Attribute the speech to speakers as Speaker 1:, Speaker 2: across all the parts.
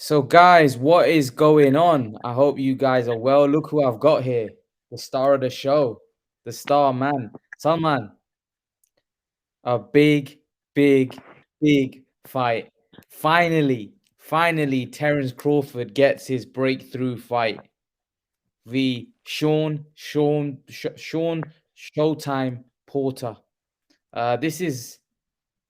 Speaker 1: So, guys, what is going on? I hope you guys are well. Look who I've got here, the star of the show, the star man, Salman. A big, big, big fight. Finally, Terence Crawford gets his breakthrough fight. The Shawn Showtime Porter. This is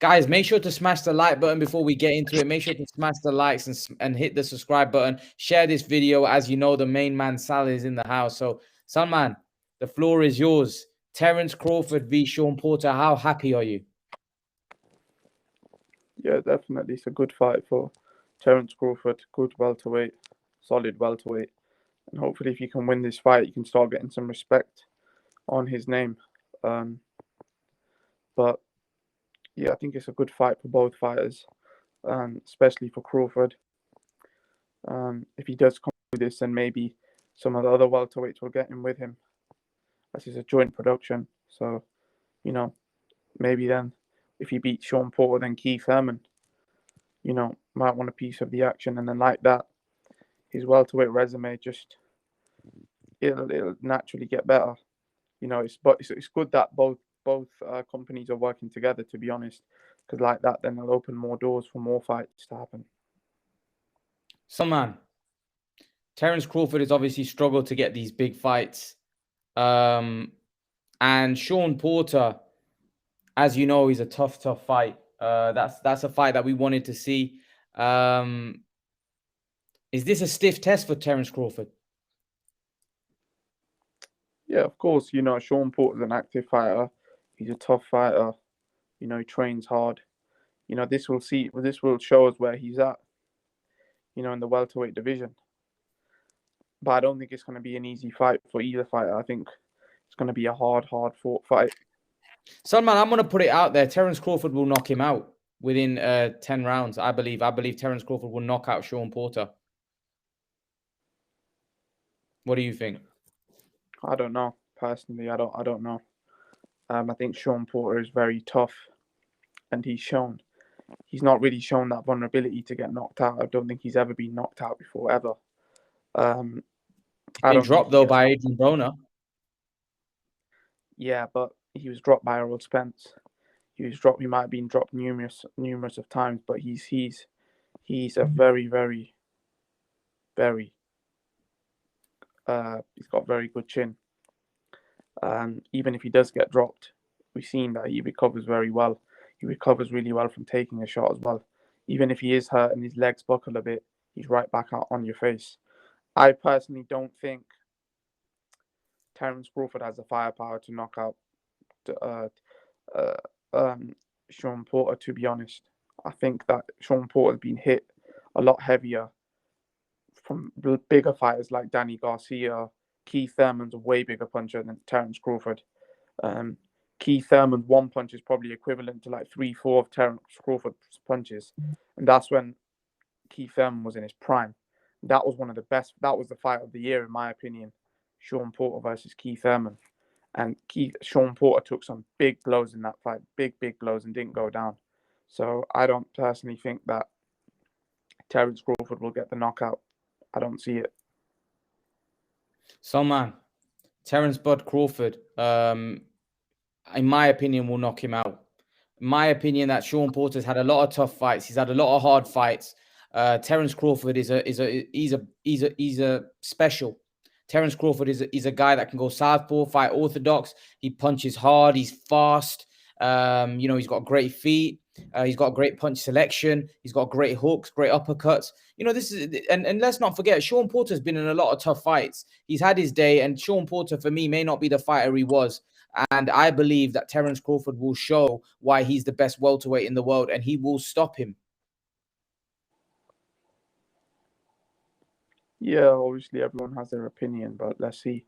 Speaker 1: Guys, make sure to smash the like button before we get into it. Make sure to smash the likes and hit the subscribe button. Share this video. As you know, the main man, Sal, is in the house. So, Salman, the floor is yours. Terence Crawford v. Shawn Porter. How happy are you?
Speaker 2: Yeah, definitely. It's a good fight for Terence Crawford. Good welterweight, solid welterweight. And hopefully, if you can win this fight, you can start getting some respect on his name. But yeah, I think it's a good fight for both fighters, especially for Crawford. If he does come through this, then maybe some of the other welterweights will get in with him. This is a joint production. So, maybe then if he beats Shawn Porter, then Keith Thurman, might want a piece of the action. And then like that, his welterweight resume it'll naturally get better. It's good that both companies are working together, to be honest, because like that, then it'll open more doors for more fights to happen.
Speaker 1: Salman, Terence Crawford has obviously struggled to get these big fights. And Shawn Porter, as you know, is a tough fight. That's a fight that we wanted to see. Is this a stiff test for Terence Crawford?
Speaker 2: Yeah, of course. Shawn Porter's an active fighter. He's a tough fighter. He trains hard. This will show us where he's at. In the welterweight division. But I don't think it's going to be an easy fight for either fighter. I think it's going to be a hard fought fight.
Speaker 1: Salman, I'm going to put it out there. Terence Crawford will knock him out within 10 rounds, I believe. I believe Terence Crawford will knock out Shawn Porter. What do you think?
Speaker 2: I don't know. Personally, I don't know. I think Shawn Porter is very tough, and he's not really shown that vulnerability to get knocked out. I don't think he's ever been knocked out before, ever.
Speaker 1: He's been dropped, though, by Adrian Broner.
Speaker 2: Yeah, but he was dropped by Errol Spence. He might have been dropped numerous of times, but he's a very, very, very he's got a very good chin. Even if he does get dropped, we've seen that he recovers very well. He recovers really well from taking a shot as well. Even if he is hurt and his legs buckle a bit, he's right back out on your face. I personally don't think Terence Crawford has the firepower to knock out Shawn Porter, to be honest. I think that Shawn Porter has been hit a lot heavier from bigger fighters like Danny Garcia. Keith Thurman's a way bigger puncher than Terence Crawford. Keith Thurman's one punch is probably equivalent to like 3-4 of Terence Crawford's punches. And that's when Keith Thurman was in his prime. That was one of the best. That was the fight of the year, in my opinion. Shawn Porter versus Keith Thurman. And Shawn Porter took some big blows in that fight. Big blows, and didn't go down. So I don't personally think that Terence Crawford will get the knockout. I don't see it.
Speaker 1: So, man, Terence Bud Crawford, in my opinion, will knock him out. In my opinion, that Shawn Porter's had a lot of tough fights. He's had a lot of hard fights. Terence Crawford is a special. Terence Crawford is a guy that can go southpaw, fight orthodox. He punches hard. He's fast. He's got great feet. He's got great punch selection. He's got great hooks, great uppercuts. This is and let's not forget, Shawn Porter's been in a lot of tough fights. He's had his day, and Shawn Porter, for me, may not be the fighter he was. And I believe that Terence Crawford will show why he's the best welterweight in the world, and he will stop him.
Speaker 2: Yeah, obviously everyone has their opinion, but let's see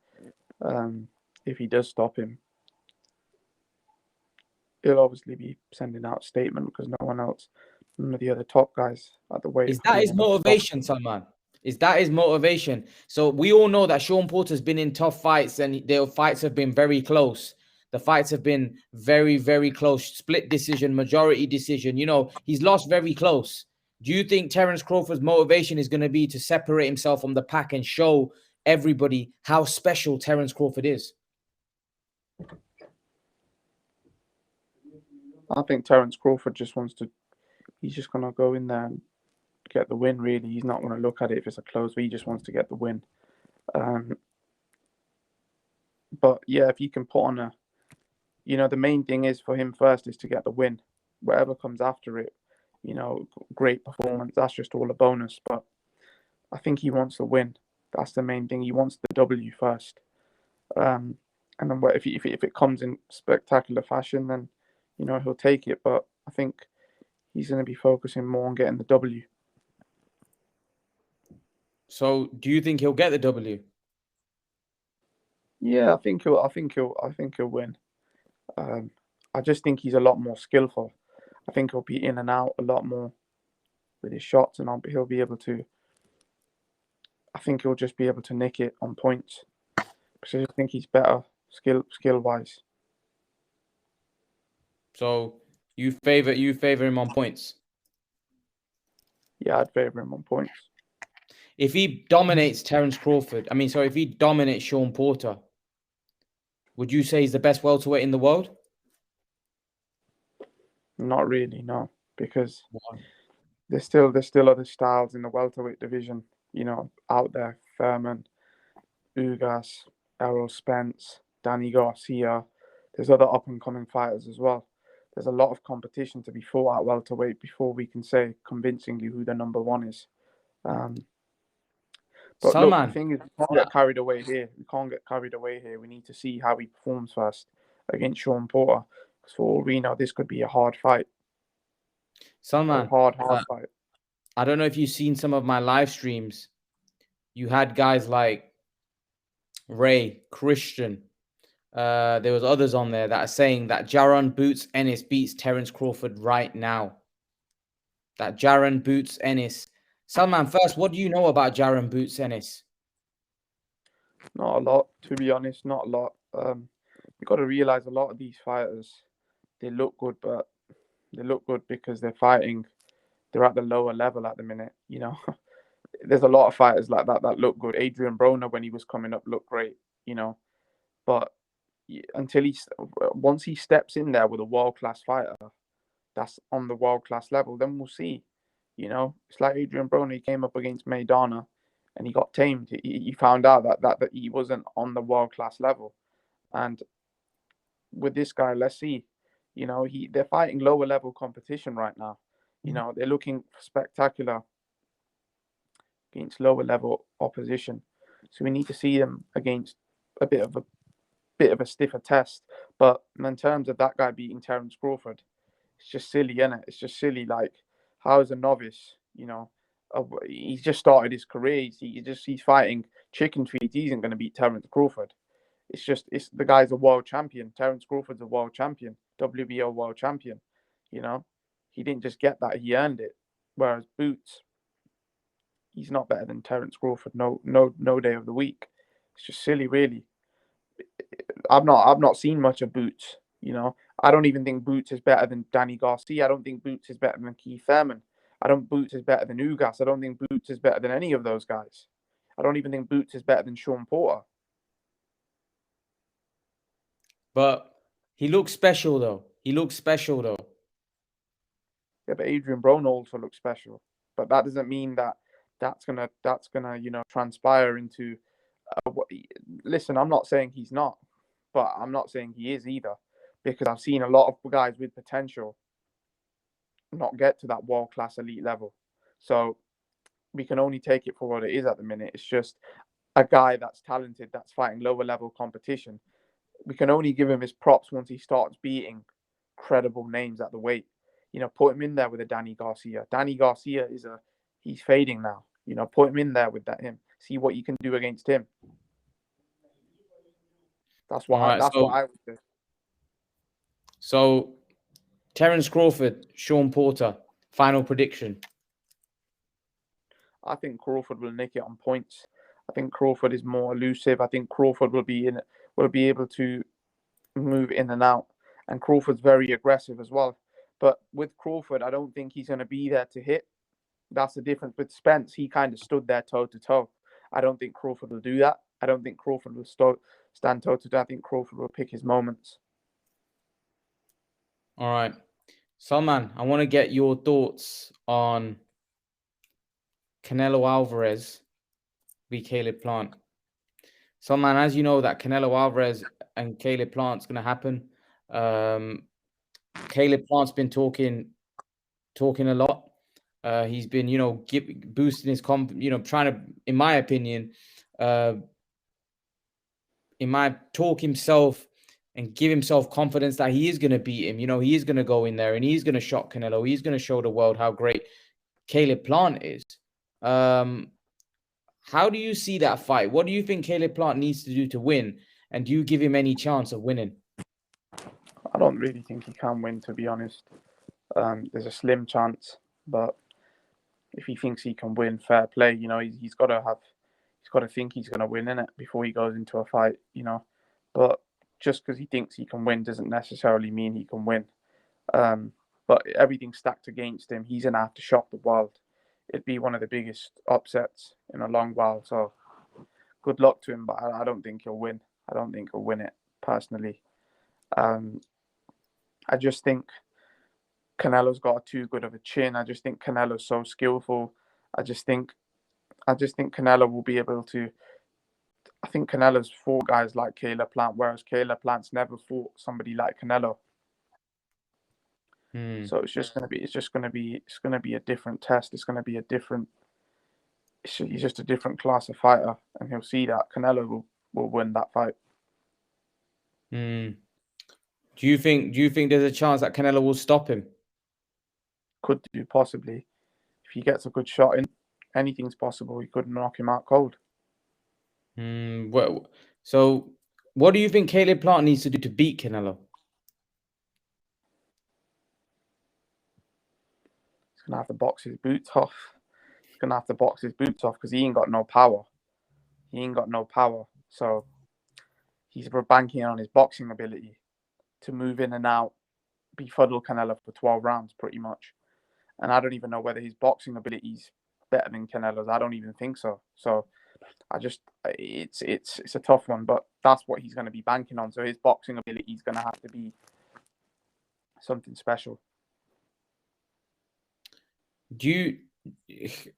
Speaker 2: if he does stop him. He'll obviously be sending out a statement because none of the other top guys at the weight.
Speaker 1: Is that his motivation, Salman? Is that his motivation? So we all know that Shawn Porter's been in tough fights, and their fights have been very close. The fights have been very, very close. Split decision, majority decision. He's lost very close. Do you think Terence Crawford's motivation is going to be to separate himself from the pack and show everybody how special Terence Crawford is?
Speaker 2: I think Terence Crawford just wants to. He's just gonna go in there and get the win. Really, he's not gonna look at it if it's a close. But he just wants to get the win. But yeah, if he can put on the main thing is for him first is to get the win. Whatever comes after it, great performance. That's just all a bonus. But I think he wants the win. That's the main thing. He wants the W first. And then if it comes in spectacular fashion, then he'll take it. But I think he's going to be focusing more on getting the W.
Speaker 1: So, do you think he'll get the W?
Speaker 2: Yeah, I think he'll win. I just think he's a lot more skillful. I think he'll be in and out a lot more with his shots, and he'll be able to. I think he'll just be able to nick it on points because I just think he's better skill wise.
Speaker 1: So you favor him on points?
Speaker 2: Yeah, I'd favor him on points.
Speaker 1: If he dominates Terence Crawford, if he dominates Shawn Porter, would you say he's the best welterweight in the world?
Speaker 2: Not really, no, because there's still other styles in the welterweight division, out there. Thurman, Ugas, Errol Spence, Danny Garcia. There's other up and coming fighters as well. There's a lot of competition to be fought at welterweight before we can say convincingly who the number one is. But
Speaker 1: Salman,
Speaker 2: look, the thing is, we can't get carried away here. We need to see how he performs first against Shawn Porter. Because for all we know, this could be a hard fight.
Speaker 1: Salman,
Speaker 2: a hard fight.
Speaker 1: I don't know if you've seen some of my live streams. You had guys like Ray, Christian. There was others on there that are saying that Jaron boots Ennis beats Terence Crawford right now. That Jaron boots Ennis. Salman, first, what do you know about Jaron boots Ennis?
Speaker 2: Not a lot, to be honest. Not a lot. You've got to realize a lot of these fighters, they look good, but they look good because they're fighting. They're at the lower level at the minute. There's a lot of fighters like that look good. Adrian Broner, when he was coming up, looked great. But once he steps in there with a world-class fighter that's on the world-class level, then we'll see. It's like Adrian Broner. He came up against Maidana and he got tamed. He found out that he wasn't on the world-class level. And with this guy, let's see. They're fighting lower level competition right now. They're looking spectacular against lower level opposition. So we need to see them against a bit of a stiffer test. But in terms of that guy beating Terence Crawford, it's just silly, isn't it? It's just silly. Like, how is a novice, he's just started his career. He's fighting chicken feet. He isn't going to beat Terence Crawford. It's the guy's a world champion. Terence Crawford's a world champion, WBO world champion. He didn't just get that; he earned it. Whereas Boots, he's not better than Terence Crawford. No day of the week. It's just silly, really. I've not seen much of Boots. I don't even think Boots is better than Danny Garcia. I don't think Boots is better than Keith Thurman. I don't Boots is better than Ugas. I don't think Boots is better than any of those guys. I don't even think Boots is better than Shawn Porter.
Speaker 1: But he looks special, though.
Speaker 2: Yeah, but Adrian Broner also looks special. But that doesn't mean that's gonna transpire into. Listen, I'm not saying he's not, but I'm not saying he is either, because I've seen a lot of guys with potential not get to that world-class elite level. So we can only take it for what it is at the minute. It's just a guy that's talented, that's fighting lower level competition. We can only give him his props once he starts beating credible names at the weight. Put him in there with a Danny Garcia. Danny Garcia he's fading now. Put him in there with him. See what you can do against him. That's what I would do.
Speaker 1: So, Terence Crawford, Shawn Porter, final prediction.
Speaker 2: I think Crawford will nick it on points. I think Crawford is more elusive. I think Crawford will be able to move in and out. And Crawford's very aggressive as well. But with Crawford, I don't think he's going to be there to hit. That's the difference with Spence. He kind of stood there toe to toe. I don't think Crawford will do that. I don't think Crawford will stand toe to toe. I think Crawford will pick his moments.
Speaker 1: All right. Salman, I want to get your thoughts on Canelo Alvarez v Caleb Plant. Salman, as you know, that Canelo Alvarez and Caleb Plant's going to happen. Caleb Plant's been talking a lot. He's been, boosting his trying to, in my opinion, talk himself and give himself confidence that he is going to beat him. He is going to go in there and he's going to shock Canelo. He's going to show the world how great Caleb Plant is. How do you see that fight? What do you think Caleb Plant needs to do to win? And do you give him any chance of winning?
Speaker 2: I don't really think he can win, to be honest. There's a slim chance, but if he thinks he can win, fair play. He's got to think he's going to win in it before he goes into a fight. But just because he thinks he can win doesn't necessarily mean he can win. But everything's stacked against him. He's going to have to shock the world. It'd be one of the biggest upsets in a long while. So good luck to him, but I don't think he'll win. I don't think he'll win it, personally. I just think Canelo's got too good of a chin. I just think Canelo's so skillful. I just think Canelo will be able to. I think Canelo's fought guys like Caleb Plant, whereas Caleb Plant's never fought somebody like Canelo. So it's gonna be a different test. It's gonna be he's just a different class of fighter, and he'll see that Canelo will win that fight.
Speaker 1: Do you think there's a chance that Canelo will stop him?
Speaker 2: Could do, possibly. If he gets a good shot in, anything's possible. He could knock him out cold.
Speaker 1: Well, so what do you think Caleb Plant needs to do to beat Canelo?
Speaker 2: He's gonna have to box his boots off. Because he ain't got no power. So he's banking on his boxing ability to move in and out, befuddle Canelo for 12 rounds, pretty much. And I don't even know whether his boxing ability is better than Canelo's. I don't even think so. So it's a tough one, but that's what he's going to be banking on. So his boxing ability is going to have to be something special.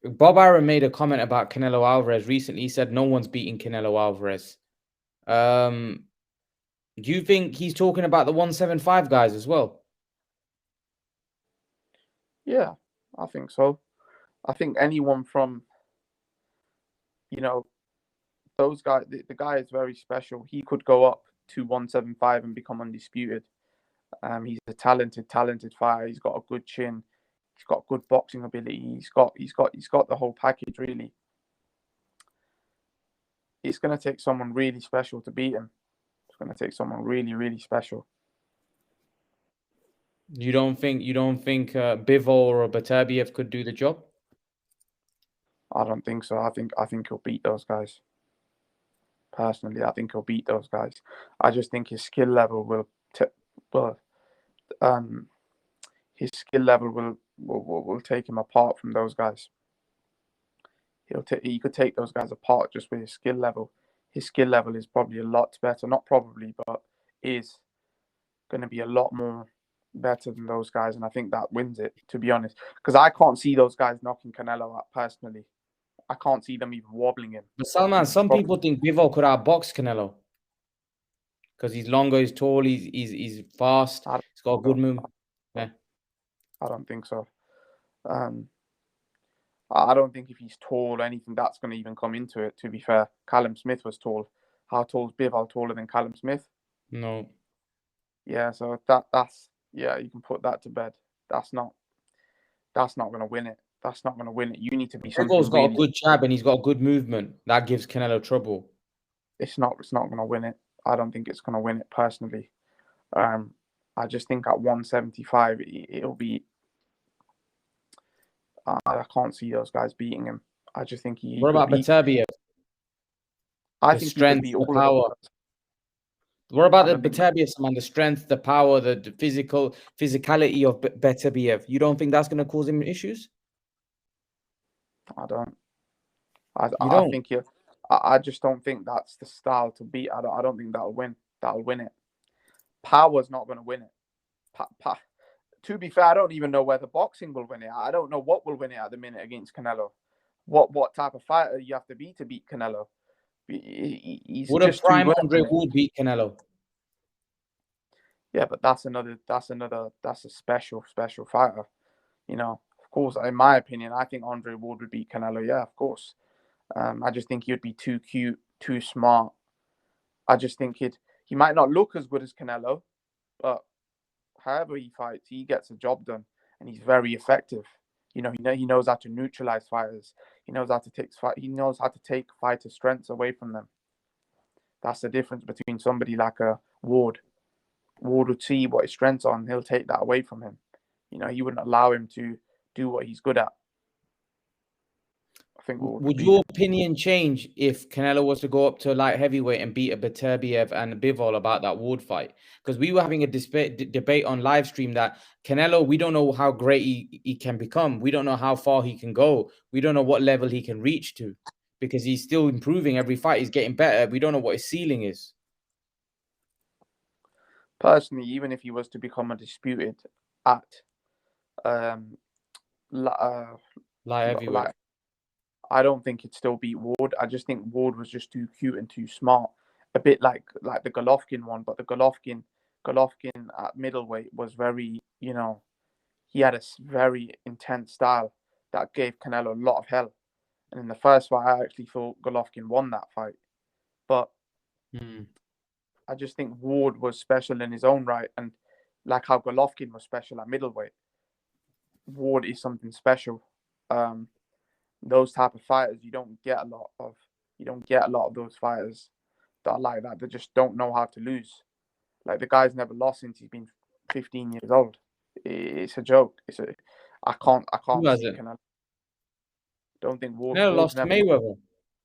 Speaker 1: Bob Arum made a comment about Canelo Alvarez recently. He said no one's beating Canelo Alvarez. Do you think he's talking about the 175 guys as well?
Speaker 2: Yeah, I think so. I think anyone from, those guys, the guy is very special. He could go up to 175 and become undisputed. He's a talented fighter. He's got a good chin. He's got good boxing ability. He's got the whole package, really. It's going to take someone really special to beat him. It's going to take someone really, really special.
Speaker 1: You don't think Bivol or Beterbiev could do the job?
Speaker 2: I don't think so. I think he'll beat those guys. Personally, I think he'll beat those guys. I just think his skill level will take him apart from those guys. He could take those guys apart just with his skill level. His skill level is probably a lot better. Not probably, but is going to be a lot more better than those guys, and I think that wins it, to be honest. Because I can't see those guys knocking Canelo out personally. I can't see them even wobbling him.
Speaker 1: But Salman, some people think Bivol could outbox Canelo because he's longer, he's tall, he's fast, he's got a good move. Yeah,
Speaker 2: I don't think so. I don't think if he's tall or anything, that's going to even come into it, to be fair. Callum Smith was tall. How tall is Bivol? Taller than Callum Smith?
Speaker 1: No.
Speaker 2: Yeah, so that's you can put that to bed. That's not going to win it. That's not going to win it. You need to be something.
Speaker 1: Bivol's got a good jab and he's got good movement. That gives Canelo trouble.
Speaker 2: It's not going to win it. I don't think it's going to win it personally. I just think at 175 it'll be. I can't see those guys beating him. I just think he.
Speaker 1: What about Beterbiev?
Speaker 2: I think strength,
Speaker 1: the power. What about the Beterbiev, man? The strength, the power, the physicality of Beterbiev. You don't think that's going to cause him issues?
Speaker 2: I don't.
Speaker 1: You
Speaker 2: I
Speaker 1: don't?
Speaker 2: think you. I just don't think that's the style to beat. I don't think that'll win. That'll win it. Power's not going to win it. To be fair, I don't even know whether boxing will win it. I don't know what will win it at the minute against Canelo. What type of fighter you have to be to beat Canelo? He's
Speaker 1: Would a
Speaker 2: just too
Speaker 1: prime
Speaker 2: good at the
Speaker 1: Andre
Speaker 2: minute.
Speaker 1: Ward beat Canelo?
Speaker 2: Yeah, but that's a special fighter. Of course, in my opinion, I think Andre Ward would beat Canelo. Yeah, of course. I just think he would be too cute, too smart. I just think he might not look as good as Canelo, but however he fights, he gets the job done, and he's very effective. He knows how to neutralize fighters. He knows how to take fighters' strengths away from them. That's the difference between somebody like a Ward. Ward would see what his strengths are, and he'll take that away from him. He wouldn't allow him to do what he's good at. I think Ward would
Speaker 1: Would
Speaker 2: beat
Speaker 1: your
Speaker 2: him.
Speaker 1: opinion change if Canelo was to go up to light heavyweight and beat a Beterbiev and Bivol about that Ward fight? Because we were having a debate on live stream that Canelo, we don't know how great he can become. We don't know how far he can go. We don't know what level he can reach to because he's still improving every fight. He's getting better. We don't know what his ceiling is.
Speaker 2: Personally, even if he was to become a disputed at
Speaker 1: Light heavyweight.
Speaker 2: I don't think he'd still beat Ward. I just think Ward was just too cute and too smart. A bit like the Golovkin one, but the Golovkin at middleweight was very, he had a very intense style that gave Canelo a lot of hell. And in the first fight, I actually thought Golovkin won that fight. But I just think Ward was special in his own right. And like how Golovkin was special at middleweight, Ward is something special. Those type of fighters, you don't get a lot of. You don't get a lot of those fighters that are like that. They just don't know how to lose. Like the guy's never lost since he's been 15 years old. It's a joke. I
Speaker 1: Who
Speaker 2: can't
Speaker 1: has
Speaker 2: see
Speaker 1: it?
Speaker 2: Canelo. Don't think
Speaker 1: Canelo
Speaker 2: Ward's
Speaker 1: lost to
Speaker 2: never.
Speaker 1: Mayweather.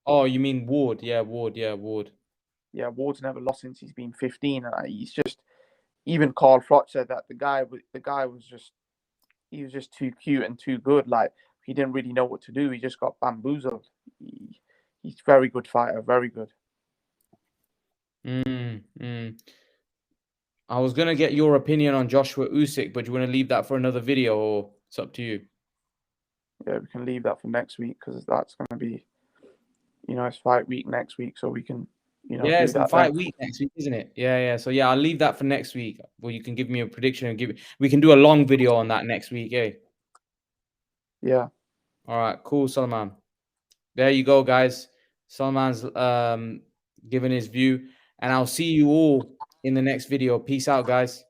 Speaker 1: Oh, you mean Ward? Yeah, Ward. Yeah, Ward.
Speaker 2: Yeah, Ward's never lost since he's been 15. And he's just. Even Carl Froch said that the guy was just. He was just too cute and too good. Like he didn't really know what to do. He just got bamboozled. He's a very good fighter. Very good.
Speaker 1: I was gonna get your opinion on Joshua Usyk, but you want to leave that for another video, or it's up to you?
Speaker 2: Yeah, we can leave that for next week because that's going to be, it's fight week next week, so we can,
Speaker 1: Yeah,
Speaker 2: do
Speaker 1: it's in
Speaker 2: that
Speaker 1: fight
Speaker 2: then.
Speaker 1: week next week, isn't it? Yeah. So yeah, I'll leave that for next week. Well, you can give me a prediction and we can do a long video on that next week, eh?
Speaker 2: Yeah.
Speaker 1: All right, cool, Salman. There you go, guys. Salman's giving his view, and I'll see you all in the next video. Peace out, guys.